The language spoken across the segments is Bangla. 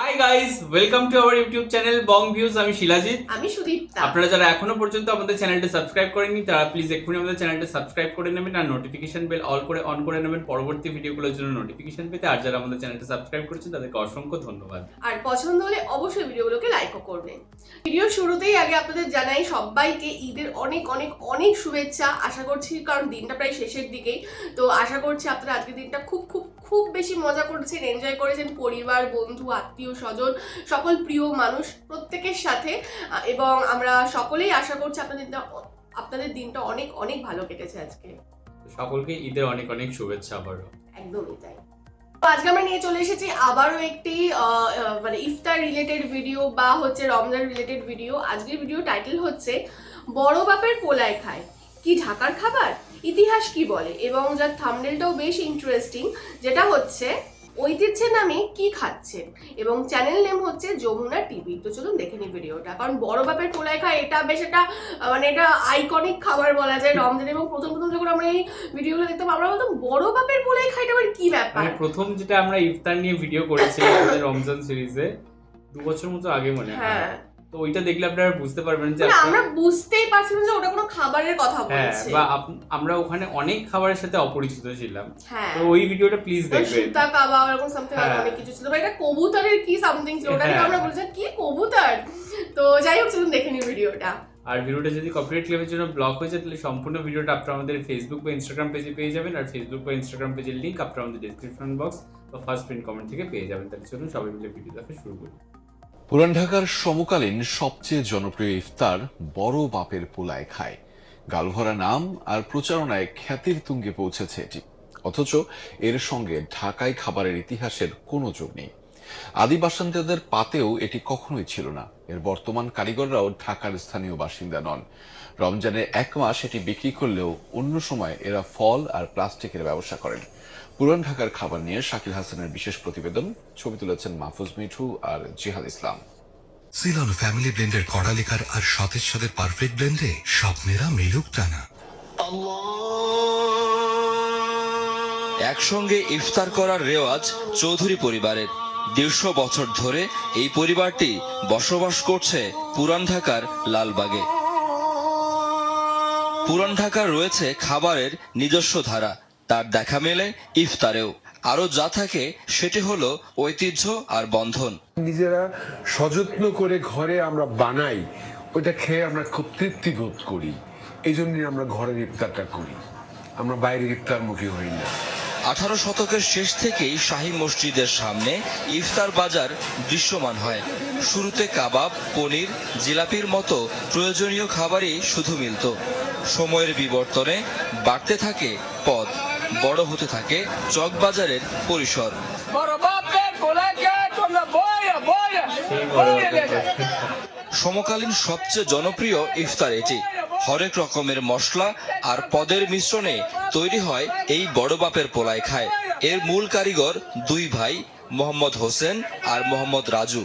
Hi guys, welcome to our YouTube channel Bong views. আমি শিলাজিৎ। আমি সুদীপ্তা। আপনারা যারা এখনো পর্যন্ত আমাদের চ্যানেলটা সাবস্ক্রাইব করেননি তারা প্লিজ এক্ষুনি আমাদের চ্যানেলটা সাবস্ক্রাইব করে নেবেন আর নোটিফিকেশন বেল অন করে নেবেন পরবর্তী ভিডিওগুলোর জন্য নোটিফিকেশন পেতে। আর যারা আমাদের চ্যানেলটা সাবস্ক্রাইব করেছেন তাদেরকে অসংখ্য ধন্যবাদ। আর পছন্দ হলে অবশ্যই ভিডিওগুলোকে লাইকও করবেন। ভিডিওর শুরুতেই আগে আপনাদের জানাই সবাইকে ঈদের অনেক অনেক অনেক শুভেচ্ছা। আশা করছি, কারণ দিনটা প্রায় শেষের দিকেই, তো আশা করছি আপনারা আজকের দিনটা খুব খুব খুব বেশি মজা করেছেন, এনজয় করেছেন পরিবার, বন্ধু, আত্মীয় স্বজন, সকল প্রিয় মানুষ প্রত্যেকের সাথে। এবং আমরা সকলেই আশা করছি আপনাদের দিনটা অনেক অনেক ভালো কেটেছে আজকে। সকলকে ঈদের অনেক অনেক শুভেচ্ছা আবারও। একদমই তাই। আজকে আমরা নিয়ে চলে এসেছি আবারও একটি মানে ইফতার রিলেটেড ভিডিও বা হচ্ছে রমজান রিলেটেড ভিডিও। আজকের ভিডিও টাইটেল হচ্ছে বড় বাপের পোলায় খায়, কি ঢাকার খাবার, ইতিহাস কি বলে, এবং যার থাম্বনেলটাও বেশ ইন্টারেস্টিং, যেটা হচ্ছে ঐতিহ্যের নামে কি খাচ্ছেন, এবং চ্যানেল নেম হচ্ছে যমুনা টিভি। তো চলুন দেখে নিই ভিডিওটা। কারণ বড় বাপের পোলায় খায় এটা বেশ একটা মানে এটা আইকনিক খাবার বলা যায় রমজান। এবং প্রথম যখন আমরা এই ভিডিওগুলো দেখতাম আমরা বলতাম বড় বাপের পোলায় খায়, এটা আবার কি ব্যাপার। প্রথম যেটা আমরা ইফতার নিয়ে ভিডিও করেছিলাম আমাদের রমজান সিরিজে 2 বছর মতো আগে মনে হয়। হ্যাঁ, তো ওইটা দেখলে আপনারা বুঝতে পারবেন যে আমরা বুঝতেই পারছিলাম যে ওটা কোনো খাবারের কথা বলছে। বা আমরা ওখানে অনেক খাবারের সাথে অপরিচিত ছিলাম। হ্যাঁ, তো ওই ভিডিওটা প্লিজ দেখবেন। সুতা কাবাব এরকম সামথিং অনেক কিছু ছিল। এটা কবুতরের কি সামথিং ছিল, ওটা নিয়ে আমরা বলেছিলাম কি কবুতর। তো যাই হোক, চলুন দেখে নিই ভিডিওটা। আর ভিডিওটা যদি কপিরাইট ক্লেমের জন্য ব্লক হয়ে যায় তাহলে সম্পূর্ণ ভিডিওটা আপনারা আমাদের ফেসবুক বা ইনস্টাগ্রাম পেজে পেয়ে যাবেন। আর ফেসবুক বা ইনস্টাগ্রাম পেজের লিংক আপনারা আমাদের ডেসক্রিপশন বক্স বা ফার্স্ট পিন কমেন্ট থেকে পেয়ে যাবেন। তাহলে চলুন সবাই মিলে ভিডিও দেখা শুরু করি। পুরান ঢাকার সমকালীন সবচেয়ে জনপ্রিয় ইফতার বড় বাপের পোলায় খায়। গালভরা নাম আর প্রচারণায় খ্যাতির তুঙ্গে পৌঁছেছে এটি, অথচ এর সঙ্গে ঢাকায় খাবারের ইতিহাসের কোনো যোগ নেই। আদি বাসিন্দাদের পাতেও এটি কখনোই ছিল না। এর বর্তমান কারিগররাও ঢাকার স্থানীয় বাসিন্দা নন। রমজানের 1 মাস এটি বিক্রি করলেও অন্য সময় এরা ফল আর প্লাস্টিকের ব্যবসা করেন। পুরান ঢাকার খাবার নিয়ে শাকিল হাসানের বিশেষ প্রতিবেদন। ছবি তুলেছেন মাহফুজ মিঠু আর জিহাদ ইসলাম। সিলন ফ্যামিলি ব্লেন্ডের কড়ালিকার আর সতেজ সাথে পারফেক্ট ব্লেন্ডে স্বপ্নেরা মিলুক টানা। একসঙ্গে ইফতার করার রেওয়াজ চৌধুরী পরিবারের। 150 বছর ধরে এই পরিবারটি বসবাস করছে পুরান ঢাকার লালবাগে। পুরান ঢাকার রয়েছে খাবারের নিজস্ব ধারা, তার দেখা মেলে ইফতারেও। আরো যা থাকে সেটি হলো ঐতিহ্য আর বন্ধন। নিজেরা সযত্ন করে ঘরে আমরা বানাই, ওইটা খেয়ে আমরা খুব তৃপ্তি বোধ করি। এই জন্যই আমরা ঘরের ইফতারটা করি, আমরা বাইরের ইফতারমুখী হই না। 18 শতকের শেষ থেকেই শাহী মসজিদের সামনে ইফতার বাজার দৃশ্যমান হয়। শুরুতে কাবাব, পনির, জিলাপির মতো প্রয়োজনীয় খাবারই শুধু মিলত। সময়ের বিবর্তনে বাড়তে থাকে পদ, বড় হতে থাকে চকবাজারের পরিসর। সমকালীন সবচেয়ে জনপ্রিয় ইফতার এটি। হরেক রকমের মশলা আর পদের মিশ্রণে তৈরি হয় এই বড় বাপের পোলায় খায়। এর মূল কারিগর 2 ভাই, মোহাম্মদ হোসেন আর মোহাম্মদ রাজু।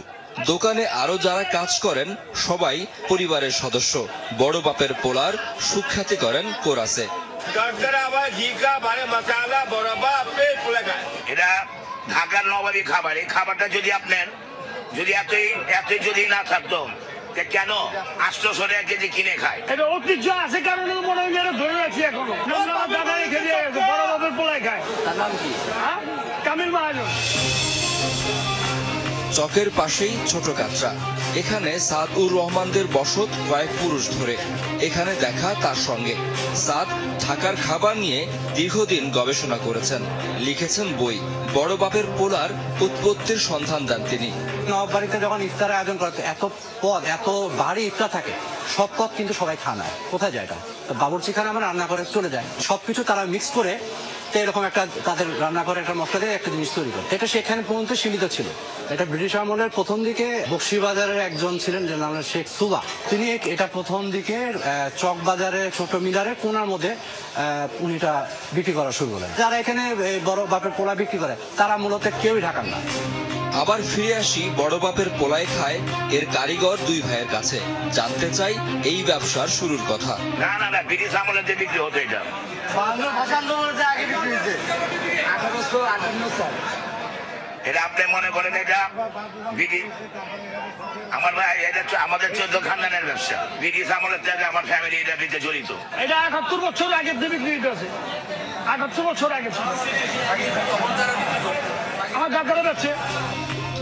দোকানে আরো যারা কাজ করেন সবাই পরিবারের সদস্য। বড় বাপের পোলার সুখ্যাতি করেন কোরাসে। এটা ঢাকার নবাবী খাবার। এই খাবারটা যদি আপনার এতই যদি না থাকতো কেন 800 টাকা কেজি কিনে খায়? এটা ঐতিহ্য আছে কারণে মনে হয় এটা ধরে রাখছি এখনো। দাদাই খেয়ে বড় বাপের পোলায় খায়। তার নাম কি? কামিল মহাজন। চকের পাশেই ছোট কাটরা। এখানে সাদ-উর রহমানদের বসত কয়েক পুরুষ ধরে। এখানে দেখা তার সঙ্গে। সাদ ঢাকার খাবার নিয়ে দীর্ঘদিন গবেষণা করেছেন, লিখেছেন বই। বড় বাপের পোলার উৎপত্তির সন্ধান দেন তিনি। নববাড়িতে যখন ইফতারের আয়োজন করা এত পদ, এত ভারী ইফতার থাকে, সব পদ কিন্তু সবাই খায় না। কোথায় যায় এটা? তো বাবুর্চিখানে আমরা রান্না করে চলে যায়, সবকিছু তারা মিক্স করে এরকম একটা তাদের রান্নাঘরে একটা মশলা দিয়ে একটা জিনিস তৈরি করে। এটা সেখানে পর্যন্ত সীমিত ছিল। এটা ব্রিটিশ আমলের প্রথম দিকে বক্সিবাজারের একজন ছিলেন যে নাম শেখ সুবা, তিনি এটা প্রথম দিকে চক বাজারে ছোট মিলারে কোনার মধ্যে উনি এটা বিক্রি করা শুরু করেন। যারা এখানে বড় বাপের পোলা বিক্রি করে তারা মূলত কেউই ঢাকার না। আবার ফিরে আসি বড় বাপের পোলায় খায় এর কারিগর 2 ভাইয়ের কাছে। জানতে চাই এই ব্যবসার শুরুর কথা। না ব্রিটিশ আমলে যে বিক্রি হতো এটা 52-55 আগে বিক্রি হয়েছে। 1858 সাল। এটা আপনি মনে করেন এটা ব্রিটিশ আমার ভাই, এটা আমাদের 14 খানদানের ব্যবসা। ব্রিটিশ আমলের থেকে আমার ফ্যামিলি এটা দিতে জড়িত। এটা 71 বছর আগে বিক্রি হইতেছে, 71 বছর আগে আমার দাদারা যাচ্ছে।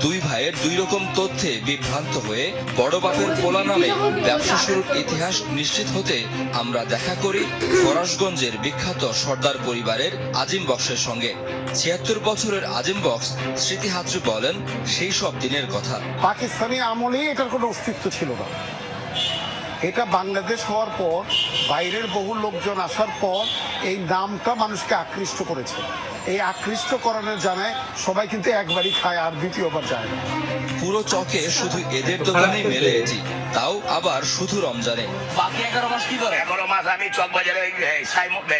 দুই ভাইয়ের দুই রকম তথ্যে বিভ্রান্ত হয়ে বড় বাপের পোলা নামে ব্যবসা শুরুর ইতিহাস নিশ্চিত হতে আমরা দেখা করি ফরাসগঞ্জের বিখ্যাত সর্দার পরিবারের আজিম বক্সের সঙ্গে। 76 বছরের আজিম বক্স স্মৃতি হাতড়ি বলেন সেই সব দিনের কথা। পাকিস্তানি আমলেই এটার কোনো অস্তিত্ব ছিল না। এটা বাংলাদেশ হওয়ার পর বাইরের বহু লোকজন আসার পর এই নামটা মানুষকে আকৃষ্ট করেছে। এই আকৃষ্ট করানোর জানায় সবাই কিন্তু একবারই খায় আর দ্বিতীয়বার যায় না। পুরো চকে শুধু এদের দোকানে মেলে এটি, তাও আবার শুধু রমজানে। বাকি 11 মাস কি করে? 11 মাস আমি চক বাজারে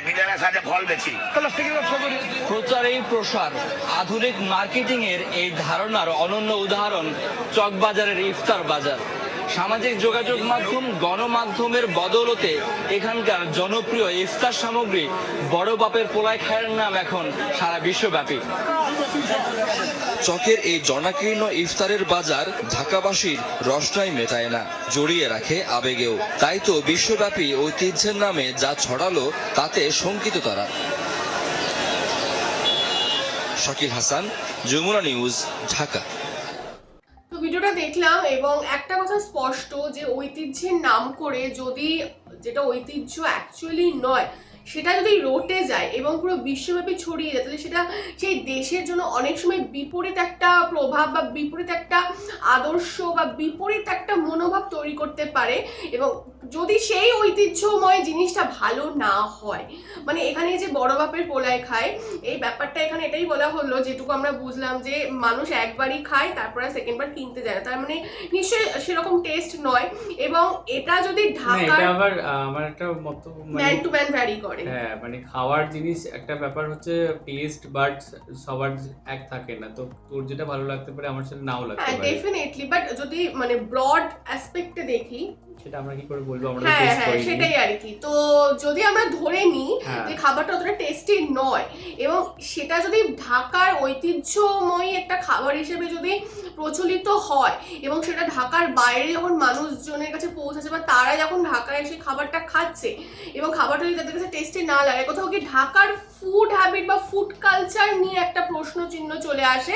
মিডিয়ার সাথে ফল বেচি। প্লাস্টিকের ব্যবসা করি। প্রচারেই প্রসার, আধুনিক মার্কেটিং এর এই ধারণার অনন্য উদাহরণ চকবাজারের ইফতার বাজার। সামাজিক যোগাযোগ মাধ্যম, গণমাধ্যমের বদৌলতে এখানকার জনপ্রিয় ইফতার সামগ্রী বড় বাপের পোলায় খায়ের নাম এখন সারা বিশ্বব্যাপী। চকের এই জনাকীর্ণ ইফতারের বাজার ঢাকাবাসীর রসনাই মেটায় না, জড়িয়ে রাখে আবেগেও। তাই তো বিশ্বব্যাপী ঐতিহ্যের নামে যা ছড়ালো তাতে শঙ্কিত তারা। শাকিল হাসান, যমুনা নিউজ, ঢাকা। তো ভিডিওটা দেখলাম এবং একটা কথা স্পষ্ট যে ঐতিহ্যের নাম করে যদি যেটা ঐতিহ্য অ্যাকচুয়ালি নয় সেটা যদি রটে যায় এবং পুরো বিশ্বব্যাপী ছড়িয়ে যায় তাহলে সেটা সেই দেশের জন্য অনেক সময় বিপরীত একটা প্রভাব বা বিপরীত একটা আদর্শ বা বিপরীত একটা মনোভাব তৈরি করতে পারে। এবং যদি সেই ঐতিহ্যময় জিনিসটা ভালো না হয়, মানে এখানে যে বড় বাপের পোলায় খায় এই ব্যাপারটা এখানে এটাই বলা হলো, যেটুকু আমরা বুঝলাম যে মানুষ একবারই খায় তারপরে সেকেন্ডবার কিনতে যায় না, তার মানে নিশ্চয়ই সেরকম টেস্ট নয়। এবং এটা যদি ঢাকার এটা আবার আমার একটা মত ম্যান টু ম্যান ভ্যারি করে। হ্যাঁ, মানে খাওয়ার জিনিস একটা ব্যাপার হচ্ছে টেস্ট, বাট সবার এক থাকে না, তো তোর যেটা ভালো লাগতে পারে আমার সেটা নাও লাগতে হ্যাঁ পারে। ডেফিনেটলি, বাট যদি মানে ব্রড অ্যাসপেক্টে দেখি সেটা আমরা কি করে বলবো, আমরা হ্যাঁ টেস্ট হ্যাঁ করি। সেটাই আর কি। তো যদি আমরা ধরে নিই যে খাবারটা অতটা টেস্টি নয় এবং সেটা যদি ঢাকার ঐতিহ্যময় একটা খাবার হিসেবে যদি প্রচলিত হয় এবং সেটা ঢাকার বাইরে যখন মানুষজনের কাছে পৌঁছেছে বা তারা যখন ঢাকায় এসে খাবারটা খাচ্ছে এবং খাবারটা যদি তাদের কাছে টেস্টি না লাগে, কোথাও কি ঢাকার ফুড হ্যাবিট বা ফুড কালচার নিয়ে একটা প্রশ্ন চিহ্ন চলে আসে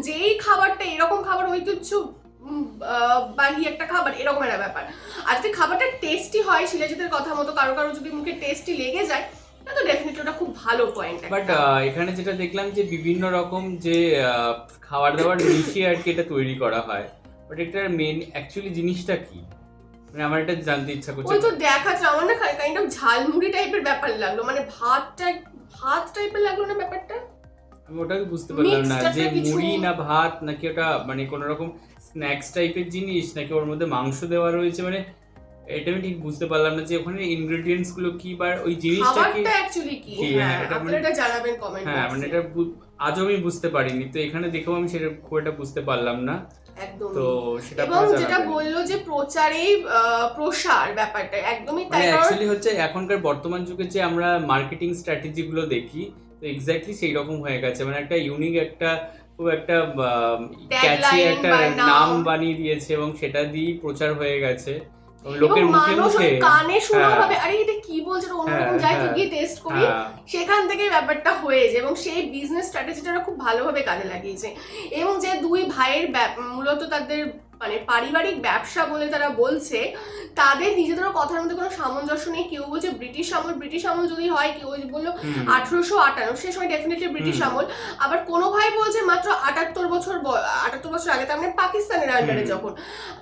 যে এই খাবারটা এরকম খাবার ঐতিহ্য বাহি একটা খাবার এরকম একটা ব্যাপার। আর যদি খাবারটা টেস্টি হয় শিলাজিতের কথা মতো কারো কারো যদি মুখে টেস্টি লেগে যায় তো ডেফিনেটলি ওটা খুব ভালো পয়েন্ট। বাট এখানে যেটা দেখলাম যে বিভিন্ন রকম যে খাবার দাবার মিশিয়ে আর কি এটা তৈরি করা হয়, বাট এটার মেন অ্যাকচুয়ালি জিনিসটা কি, মানে আমার এটা জানতে ইচ্ছা করছে। ওই তো দেখাচ্ছে আমার না কাইন্ড অফ ঝালমুড়ি টাইপের ব্যাপার লাগলো, মানে ভাত টাইপের লাগলো না ব্যাপারটা। আমি ওটাকে বুঝতে পারলাম না যে মুড়ি না ভাত নাকি ওটা মানে কোনো রকম স্ন্যাক্স টাইপের জিনিস নাকি ওর মধ্যে মাংস দেওয়া রয়েছে, মানে এটা আমি ঠিক বুঝতে পারলাম না যে ওখানে ইনগ্রেডিয়েন্টস গুলো কি বা ওই জিনিসটা কি অ্যাকচুয়ালি কি। হ্যাঁ আপনারা এটা জানাবেন কমেন্ট বক্সে। হ্যাঁ মানে এটা আজও আমি বুঝতে পারিনি, তো এখানে দেখেও আমি সেটা খুব একটা বুঝতে পারলাম না একদম। তো সেটা এবং যেটা বললো যে প্রচারেই প্রসার ব্যাপারটা একদমই তাই। অ্যাকচুয়ালি হচ্ছে এখনকার বর্তমান যুগে যে আমরা মার্কেটিং স্ট্র্যাটেজি গুলো দেখি তো এক্স্যাক্টলি সেই রকম হয়ে গেছে, মানে একটা ইউনিক একটা খুব একটা ক্যাচি একটা নাম বানিয়ে দিয়েছে এবং সেটা দিয়েই প্রচার হয়ে গেছে লোকের মুখে মুখে কানে শোনা হবে আরে এটা কি বলছে অন্যরকম যাই তো গিয়ে টেস্ট করি, সেখান থেকে ব্যাপারটা হয়েছে এবং সেই বিজনেস স্ট্র্যাটেজিটা খুব ভালোভাবে কাজে লাগিয়েছে। এবং যে দুই ভাইয়ের মূলত তাদের মানে পারিবারিক ব্যবসা বলে তারা বলছে, তাদের নিজেদের কথার মধ্যে কোনো সামঞ্জস্য নেই। কেউ বলছে ব্রিটিশ আমল যদি হয়, কেউ বললো 1858, সে সময় ডেফিনেটলি ব্রিটিশ আমল, আবার কোনো ভাই বলছে মাত্র 78 বছর আগে, তার মানে পাকিস্তানের আন্ডারে যখন।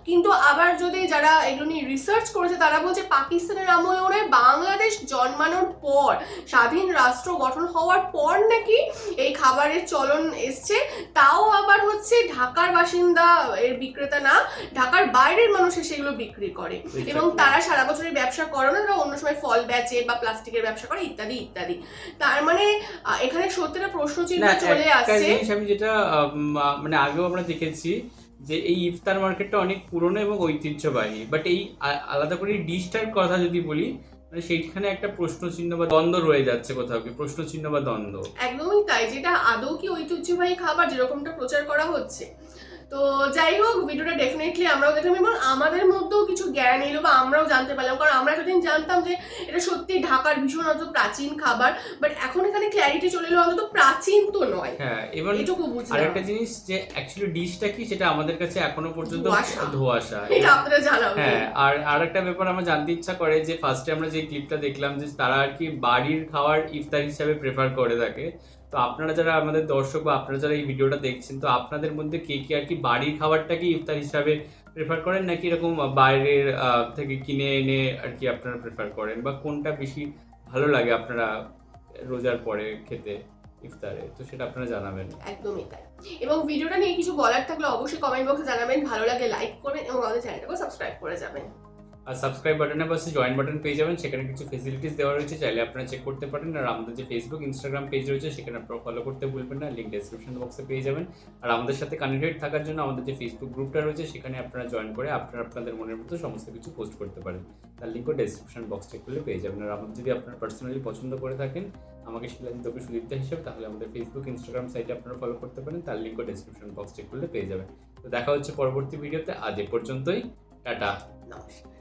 কিন্তু আবার যদি যারা এগুলো নিয়ে রিসার্চ করেছে তারা বলছে পাকিস্তানের আমলে ওরা বাংলাদেশ জন্মানোর পর, স্বাধীন রাষ্ট্র গঠন হওয়ার পর নাকি এই খাবারের চলন এসছে, তাও আবার হচ্ছে ঢাকার বাসিন্দা এর বিক্রেতা না, ঢাকার বাইরের মানুষ সেগুলো বিক্রি করে এবং তারা সারা বছরের ব্যবসা করে না, তারা অন্য সময় ফল বেচে বা প্লাস্টিকের ব্যবসা করে ইত্যাদি ইত্যাদি। তার মানে এখানে সত্যিটা প্রশ্ন চিহ্ন চলে আসছে। আমি যেটা মানে আগেও আমরা দেখেছি যে এই ইফতার মার্কেটটা অনেক পুরনো এবং ঐতিহ্যবাহী, বাট এই আলাদা করে ডিশটার কথা যদি বলি মানে সেইখানে একটা প্রশ্ন চিহ্ন বা দ্বন্দ্ব রয়ে যাচ্ছে কোথাও কি, প্রশ্ন চিহ্ন বা দ্বন্দ্ব। একদমই তাই, যেটা আদৌ কি ঐতিহ্যবাহী খাবার যেরকমটা প্রচার করা হচ্ছে। তো যাই হোক, ভিডিওটা ডেফিনেটলি আমরাও দেখলাম এবং আমাদের মধ্যেও কিছু জ্ঞান এলো বা আমরাও জানতে পারলাম, কারণ আমরা এতদিন জানতাম যে এটা সত্যি ঢাকার ভীষণ প্রাচীন খাবার, বাট এখন এখানে ক্ল্যারিটি চলে এলো অন্তত প্রাচীন তো নয়। হ্যাঁ, এবং এটুকু বুঝলাম। আরেকটা জিনিস যে অ্যাকচুয়ালি ডিশটা কি সেটা আমাদের কাছে এখনো পর্যন্ত ধোঁয়াশা। এটা আপনারা জানাবেন। হ্যাঁ, আর আরেকটা ব্যাপার আমার জানতে ইচ্ছা করে যে ফার্স্টে আমরা যে ক্লিপটা দেখলাম যে তারা আর কি বাড়ির খাবার ইফতার হিসাবে প্রেফার করে থাকে। তো আপনারা যারা আমাদের দর্শক বা আপনারা যারা এই ভিডিওটা দেখছেন, তো আপনাদের মধ্যে কে কে আর কি বাড়ির খাবারটাকে ইফতার হিসাবে প্রেফার করেন, নাকি এরকম বাইরের থেকে কিনে এনে আর কি আপনারা প্রেফার করেন, বা কোনটা বেশি ভালো লাগে আপনারা রোজার পরে খেতে ইফতারে, তো সেটা আপনারা জানাবেন। একদমই তাই। এবং ভিডিওটা নিয়ে কিছু বলার থাকলে অবশ্যই কমেন্ট বক্সে জানাবেন, ভালো লাগলে লাইক করবেন এবং আমাদের চ্যানেলটাকে সাবস্ক্রাইব করে যাবেন। আর সাবস্ক্রাইব বাটনের পাশে জয়েন বাটন পেয়ে যাবেন, সেখানে কিছু ফেসিলিটিস দেওয়া রয়েছে, চাইলে আপনারা চেক করতে পারেন। আর আমাদের যে ফেসবুক ইনস্টাগ্রাম পেজ রয়েছে সেখানে আপনারা ফলো করতে ভুলবেন না, লিঙ্ক ডেসক্রিপশন বক্সে পেয়ে যাবেন। আর আমাদের সাথে কানেক্টেড থাকার জন্য আমাদের যে ফেসবুক গ্রুপটা রয়েছে সেখানে আপনারা জয়েন করে আপনারা আপনাদের মনের মতো সমস্ত কিছু পোস্ট করতে পারেন, তার লিঙ্কও ডেসক্রিপশন বক্স চেক করলে পেয়ে যাবেন। আর আমাদের যদি আপনারা পার্সোনালি পছন্দ করে থাকেন আমাকে শিলাজিৎ ওকে সুদীপ্তা হিসেবে, তাহলে আমাদের ফেসবুক ইনস্টাগ্রাম সাইটে আপনারা ফলো করতে পারেন, তার লিঙ্কও ডেসক্রিপশন বক্স চেক করলে পেয়ে যাবেন। তো দেখা হচ্ছে পরবর্তী ভিডিওতে, আজ এ পর্যন্তই, টাটা। নমস্কার।